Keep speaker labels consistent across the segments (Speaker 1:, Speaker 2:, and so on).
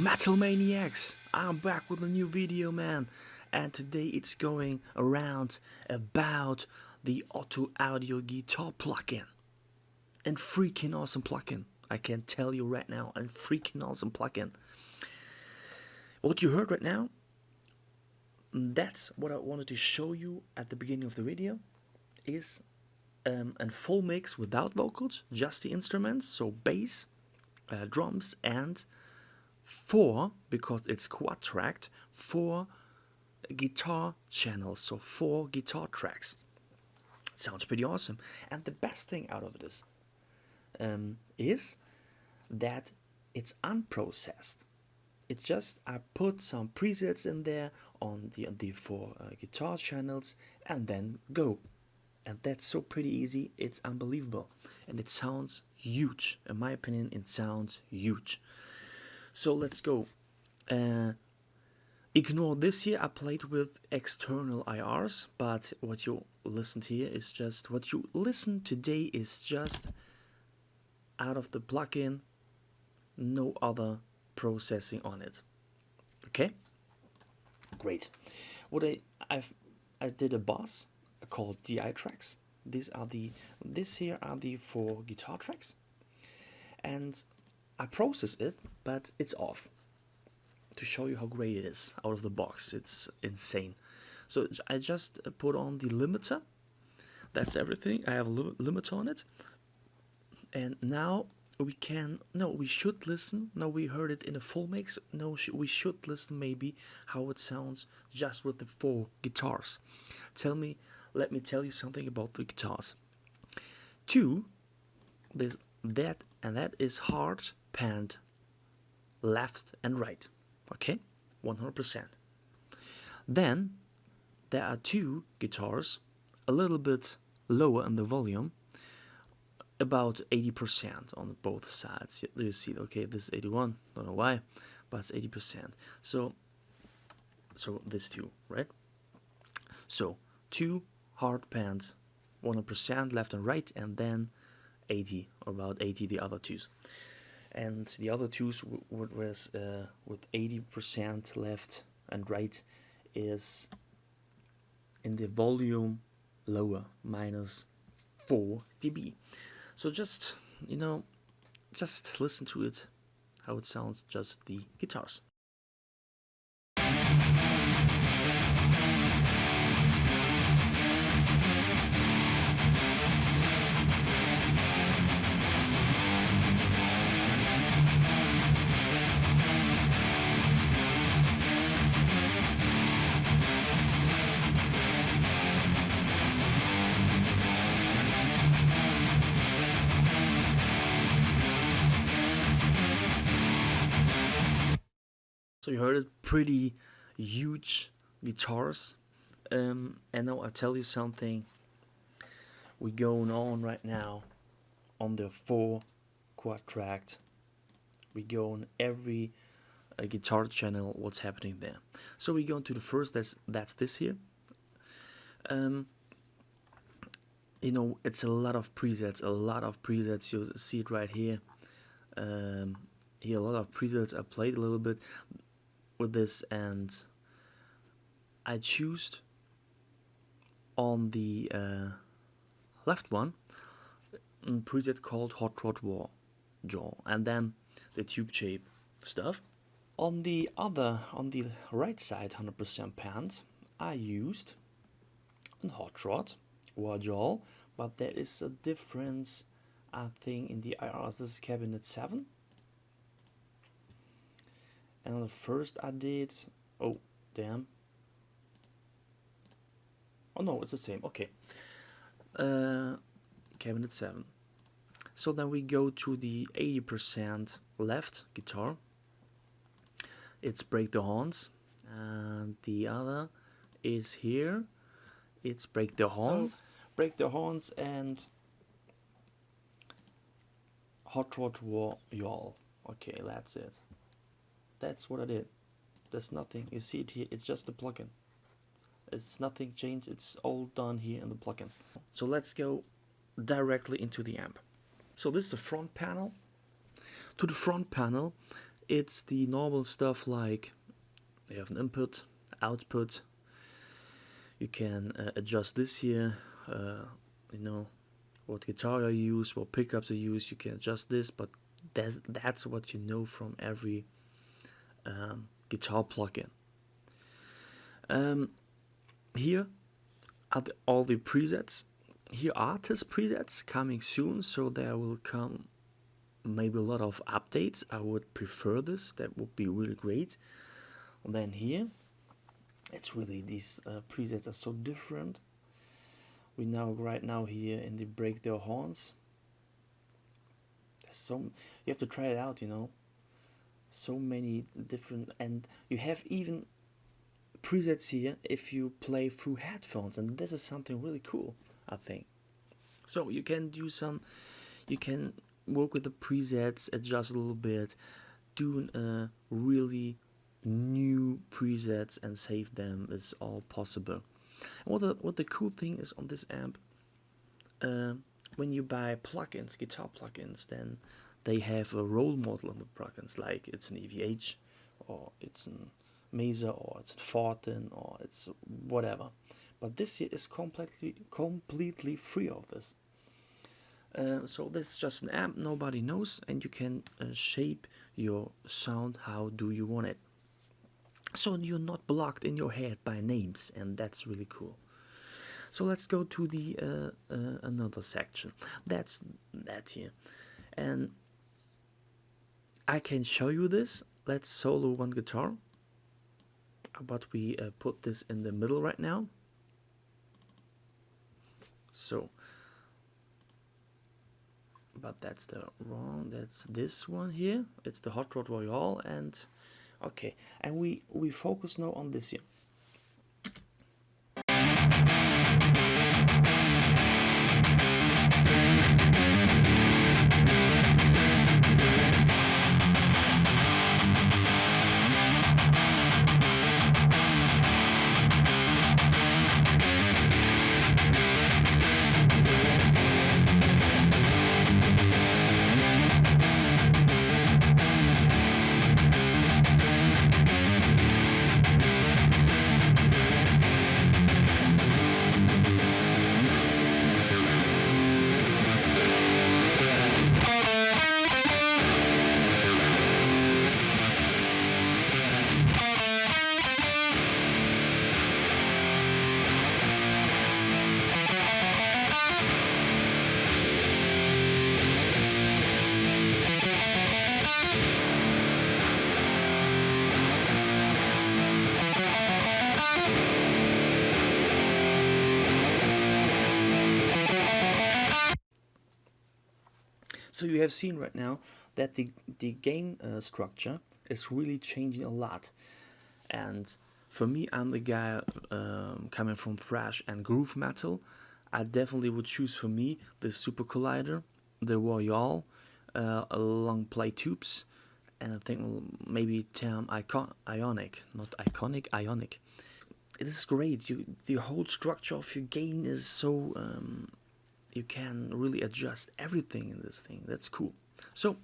Speaker 1: Metal Maniacs, I'm back with a new video, man, and today it's going around about the AutoAudio guitar plugin. And freaking awesome plugin, I can tell you right now, and freaking awesome plugin. What you heard right now, that's what I wanted to show you at the beginning of the video, is a full mix without vocals, just the instruments, so bass, drums, and four, because it's quad tracked, 4 guitar channels, so 4 guitar tracks. Sounds pretty awesome. And the best thing out of this is that it's unprocessed. It's just I put some presets in there on the 4 guitar channels and then go. And that's so pretty easy, it's unbelievable. And it sounds huge. In my opinion, it sounds huge. So let's go. Ignore this here, I played with external IRs, but what you listened here is just, what you listen today is just out of the plugin, no other processing on it. Okay? Great. What I did a boss called DI tracks. This here are the 4 guitar tracks. And I process it, but it's off. To show you how great it is out of the box, it's insane. So I just put on the limiter. That's everything. I have a limiter on it. And now we should listen. Now we heard it in a full mix. We should listen maybe how it sounds just with the 4 guitars. Let me tell you something about the guitars. 2, that is hard panned left and right. Okay, 100%. Then there are 2 guitars a little bit lower in the volume, about 80% on both sides. You see, okay, this is 81, don't know why, but it's 80%. So this 2, right? So 2 hard pans, 100% left and right, and then 80, or about 80 the other 2s. And the other 2s was with 80% left and right is in the volume lower, minus 4 dB. So just listen to it, how it sounds, just the guitars. So you heard it, pretty huge guitars. And now I'll tell you something. We're going on right now on the 4 quad tracked. We go on every guitar channel, what's happening there. So we go into the first, that's this here. It's a lot of presets, you see it right here. Here a lot of presets. I played a little bit with this, and I choose on the left one a preset called Hot Rod Jaw, and then the tube shape stuff. On the right side, 100% pans, I used a Hot Rod Jaw, but there is a difference, I think, in the IRs. This is cabinet 7. And on the first I did, oh damn, oh no, it's the same, okay, cabinet 7. So then we go to the 80% left guitar, it's Break the Horns, and the other is here, it's Break the Horns. So, Break the Horns and Hot Rod Y'all. Okay, that's it. That's what I did. There's nothing. You see it here. It's just the plugin. It's nothing changed. It's all done here in the plugin. So let's go directly into the amp. So this is the front panel. To the front panel, it's the normal stuff like you have an input, output. You can adjust this here, you know, what guitar I use, what pickups I use. You can adjust this, but that's what you know from every guitar plugin. Here are all the presets. Here are test presets coming soon, so there will come maybe a lot of updates. I would prefer this. That would be really great. And then here, it's really, these presets are so different. We now right now here in the break their horns. There's so, you have to try it out, you know. So many different, and you have even presets here if you play through headphones, and this is something really cool, I think. So you can do some, you can work with the presets, adjust a little bit, do really new presets and save them. It's all possible. And what the cool thing is on this amp, when you buy plugins, guitar plugins, then they have a role model on the plugins, like it's an EVH, or it's an Mesa, or it's a Fortin, or it's whatever. But this here is completely free of this. So this is just an amp, nobody knows, and you can shape your sound how do you want it. So you're not blocked in your head by names, and that's really cool. So let's go to the another section. That's that here, and I can show you this. Let's solo one guitar, but we put this in the middle right now. So, but that's the wrong. That's this one here. It's the Hot Rod Royale, and okay, and we focus now on this here. So you have seen right now that the gain structure is really changing a lot. And for me, I'm the guy coming from thrash and groove metal. I definitely would choose for me the Super Collider, the Royale, long play tubes, and I think maybe term ionic, not iconic, ionic. It is great. The whole structure of your gain is so you can really adjust everything in this thing. That's cool. So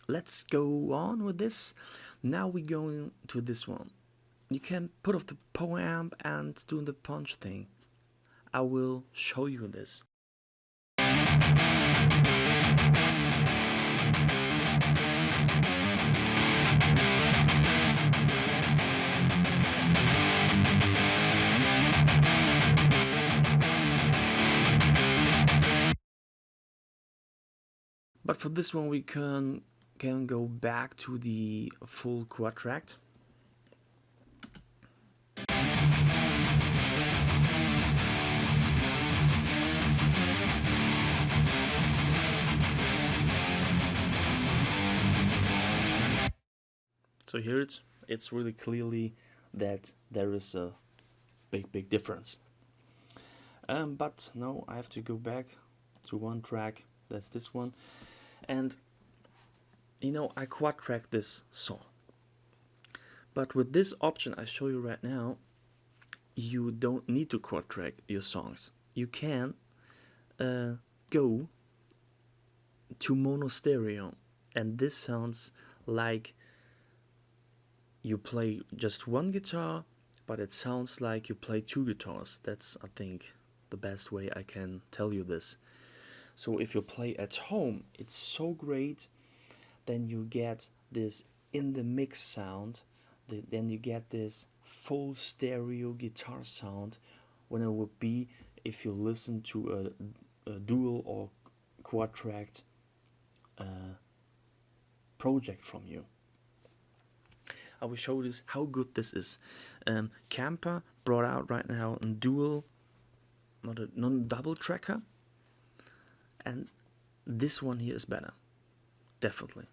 Speaker 1: let's go on with this. Now we're going to this one. You can put off the power amp and do the punch thing. I will show you this. But for this one we can go back to the full quad track. So here it's really clearly that there is a big difference. But now I have to go back to one track. That's this one. And you know, I quad track this song, but with this option I show you right now, you don't need to quad track your songs. You can go to mono stereo, and this sounds like you play just one guitar, but it sounds like you play two guitars. That's, I think, the best way I can tell you this. So if you play at home, it's so great. Then you get this in the mix sound. Then you get this full stereo guitar sound when it would be if you listen to a dual or quad tracked project from you. I will show this how good this is. Camper brought out right now a dual, not a non-double tracker, and this one here is better, definitely.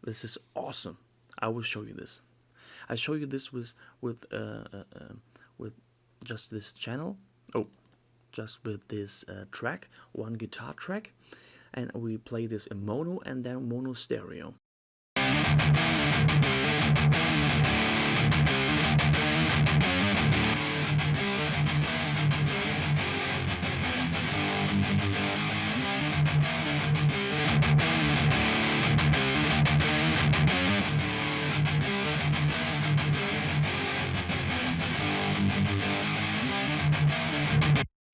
Speaker 1: This is awesome. I will show you this. I show you this with just this channel. Oh, just with this track, one guitar track, and we play this in mono and then mono stereo.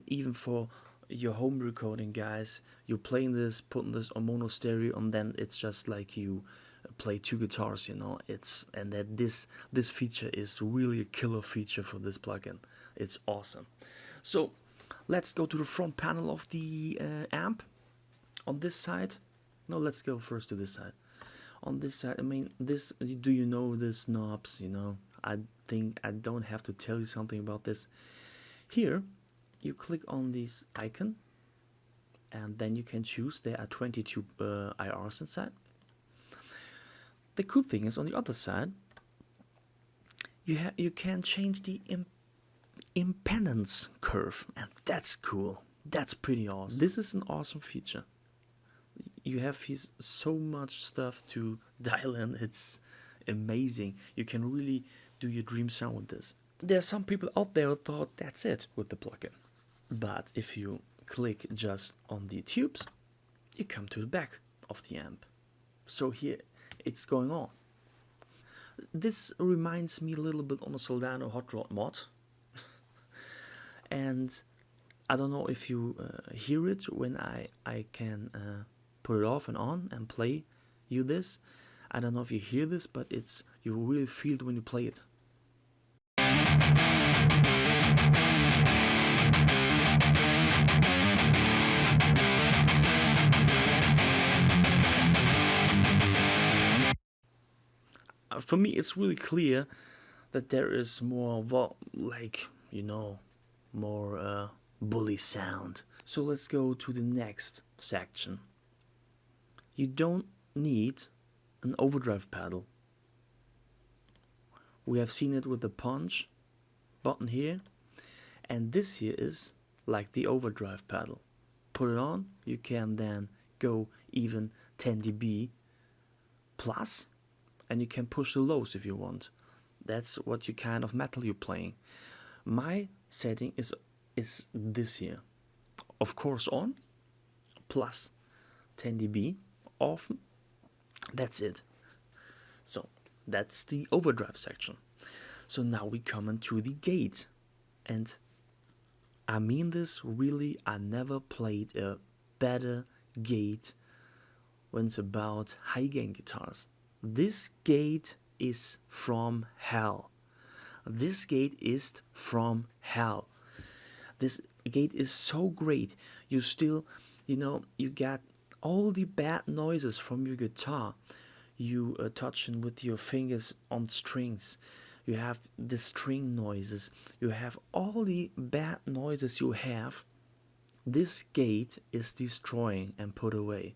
Speaker 1: Even for your home recording, guys, you're playing this, putting this on mono stereo, and then it's just like you play two guitars, you know. And that this feature is really a killer feature for this plugin. It's awesome. So let's go to the front panel of the amp. On this side, no, let's go first to this side. On this side, I mean, this, do you know this knobs? You know, I think I don't have to tell you something about this. Here you click on this icon, and then you can choose. There are 22 IRs inside. The cool thing is, on the other side, you can change the impedance curve, and that's cool. That's pretty awesome. This is an awesome feature. You have so much stuff to dial in. It's amazing. You can really do your dream sound with this. There are some people out there who thought that's it with the plugin. But if you click just on the tubes, you come to the back of the amp. So here it's going on. This reminds me a little bit on a Soldano Hot Rod mod. And I don't know if you hear it when I can put it off and on and play you this. I don't know if you hear this, but you really feel it when you play it. For me, it's really clear that there is more, like, you know, more bully sound. So let's go to the next section. You don't need an overdrive pedal. We have seen it with the punch button here, and this here is like the overdrive pedal. Put it on, you can then go even 10 dB plus, and you can push the lows if you want. That's what you kind of metal you're playing. My setting is this here. Of course on, plus 10 dB off. That's it. So that's the overdrive section. So now we come into the gate. And I mean this really, I never played a better gate when it's about high gain guitars. This gate is from hell. This gate is from hell. This gate is so great. You still, you know, you got all the bad noises from your guitar. You touching with your fingers on strings. You have the string noises. You have all the bad noises you have. This gate is destroying and put away.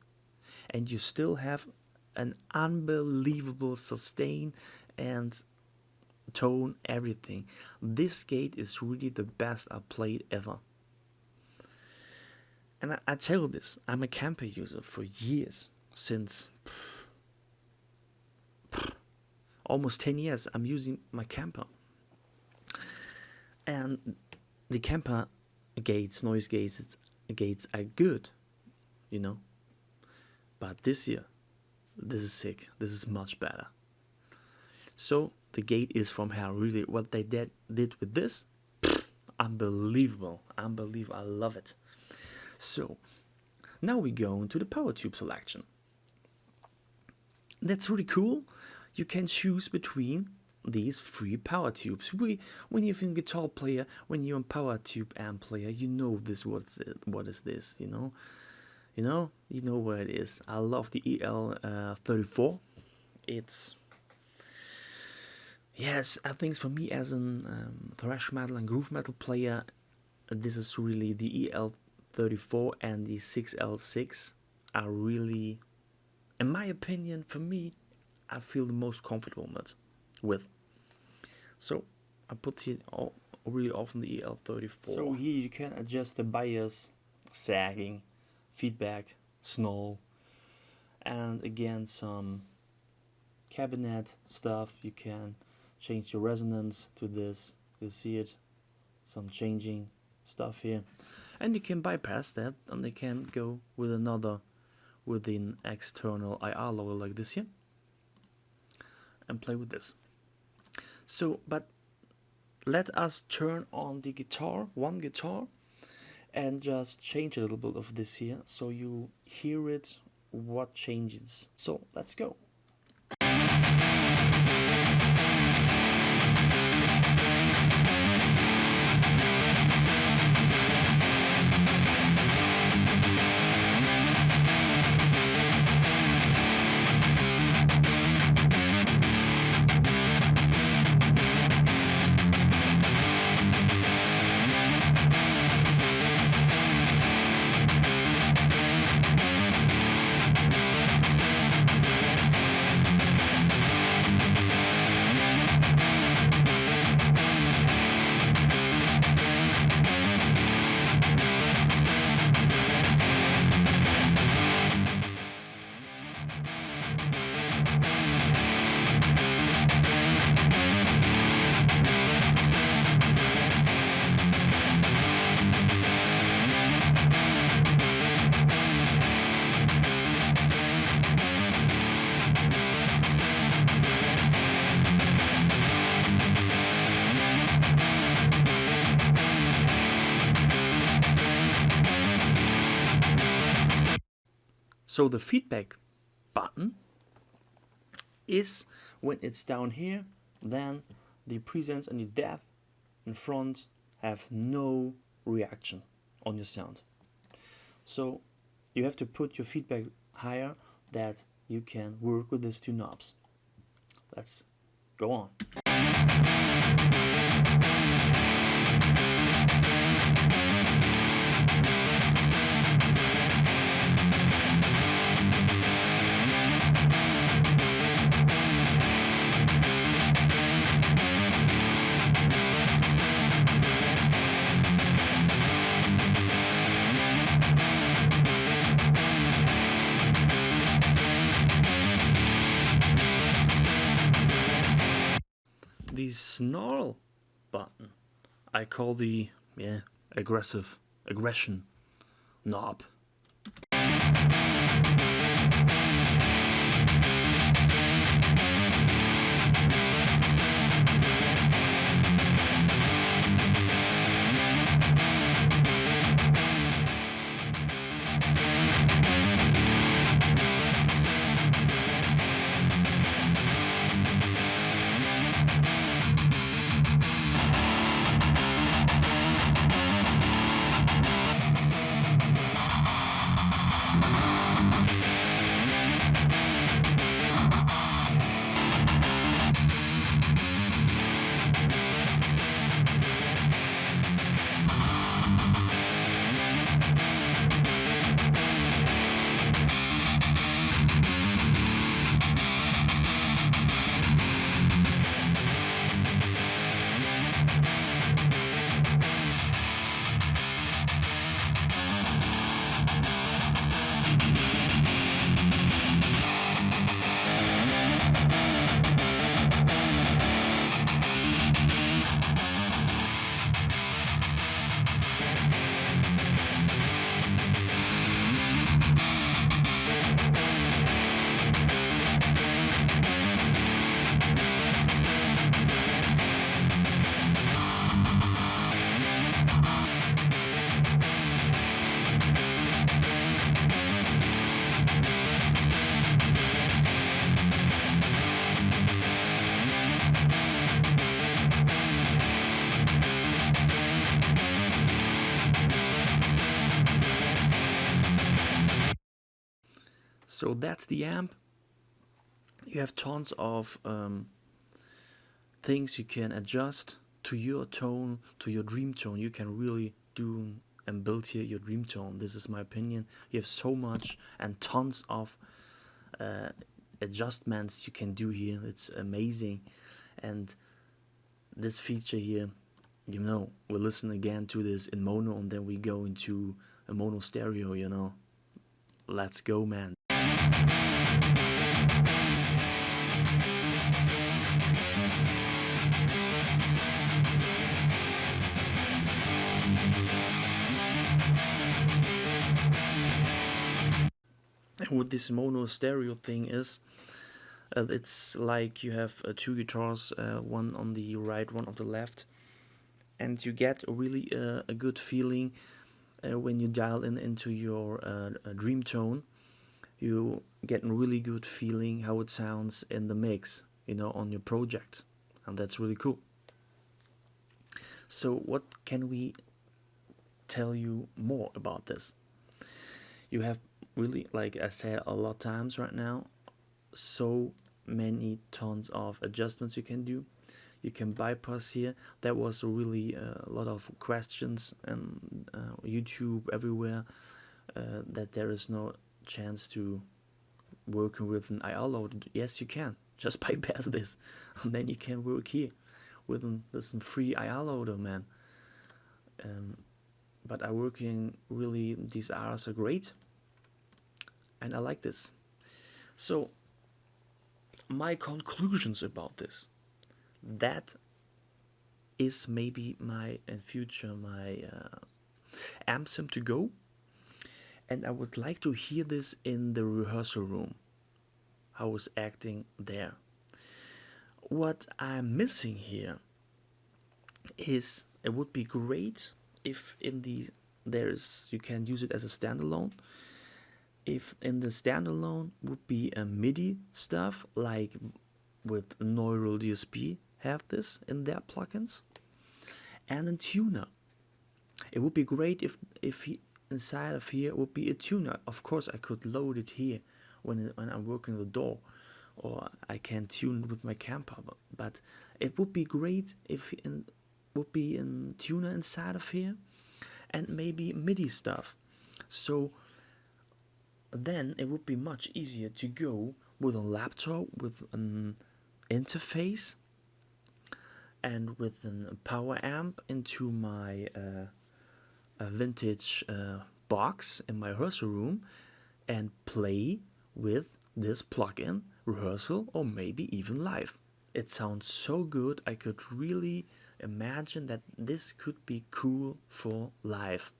Speaker 1: And you still have an unbelievable sustain and tone, everything. This gate is really the best I played ever. And I tell you this, I'm a Camper user for years, since almost 10 years I'm using my Camper. And the Camper gates, noise gates are good, you know. But this year, this is sick. This is much better. So the gate is from here. Really, what they did with this, unbelievable, unbelievable. I love it. So now we go into the power tube selection. That's really cool. You can choose between these 3 power tubes. When you're a guitar player, when you're a power tube amp player, you know this. What is this? You know where it is. I love the EL34. It's, yes, I think for me as an thrash metal and groove metal player, this is really the EL34 and the 6L6 are really, in my opinion, for me, I feel the most comfortable with. So I put it really often the EL34. So here you can adjust the bias, sagging, feedback, snarl, and again some cabinet stuff. You can change your resonance to this. You see it, some changing stuff here, and you can bypass that, and they can go with an external IR logo like this here, and play with this. So, but let us turn on the guitar, one guitar, and just change a little bit of this here, so you hear it, what changes. So let's go. So the feedback button is when it's down here, then the presence and the depth in front have no reaction on your sound. So you have to put your feedback higher that you can work with these 2 knobs. Let's go on. The snarl button I call the aggression knob. So that's the amp. You have tons of things you can adjust to your tone, to your dream tone. You can really do and build here your dream tone. This is my opinion. You have so much and tons of adjustments you can do here. It's amazing. And this feature here, you know, we'll listen again to this in mono, and then we go into a mono stereo, you know. Let's go, man. And what this mono stereo thing is, it's like you have two guitars, one on the right, one on the left, and you get really a good feeling when you dial into your dream tone. You get a really good feeling how it sounds in the mix, you know, on your project, and that's really cool. So what can we tell you more about this? You have really, like I said a lot of times right now, so many tons of adjustments you can do. You can bypass here. There was really a lot of questions and YouTube everywhere that there is no chance to working with an IR load. Yes, you can. Just bypass this, and then you can work here with this free IR loader, man. But I working really, these IRs are great, and I like this. So my conclusions about this, that is maybe my in future my amp sim to go, and I would like to hear this in the rehearsal room, how I was acting there. What I'm missing here is, it would be great if in the you can use it as a standalone. If in the standalone would be a MIDI stuff, like with Neural DSP have this in their plugins, and a tuner. It would be great if inside of here would be a tuner. Of course, I could load it here when I'm working the DAW, or I can tune with my camper. But it would be great if would be a tuner inside of here, and maybe MIDI stuff. So then it would be much easier to go with a laptop with an interface and with a power amp into my vintage box in my rehearsal room, and play with this plugin rehearsal, or maybe even live. It sounds so good. I could really imagine that this could be cool for live.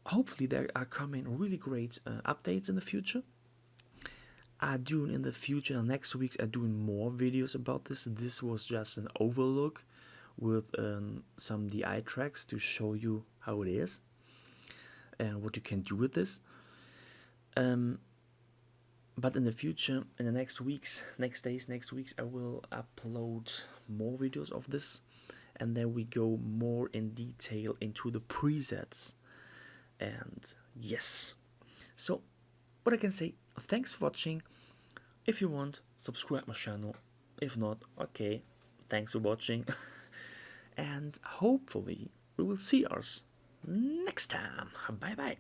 Speaker 1: Hopefully there are coming really great updates in the future. I'm doing in the future, in the next weeks, I'm doing more videos about this. This was just an overlook with some DI tracks to show you how it is and what you can do with this. But in the future, in the next weeks, next weeks, I will upload more videos of this, and then we go more in detail into the presets. And yes, so what I can say, thanks for watching. If you want, subscribe my channel. If not, okay, thanks for watching. And hopefully we will see us next time. Bye bye.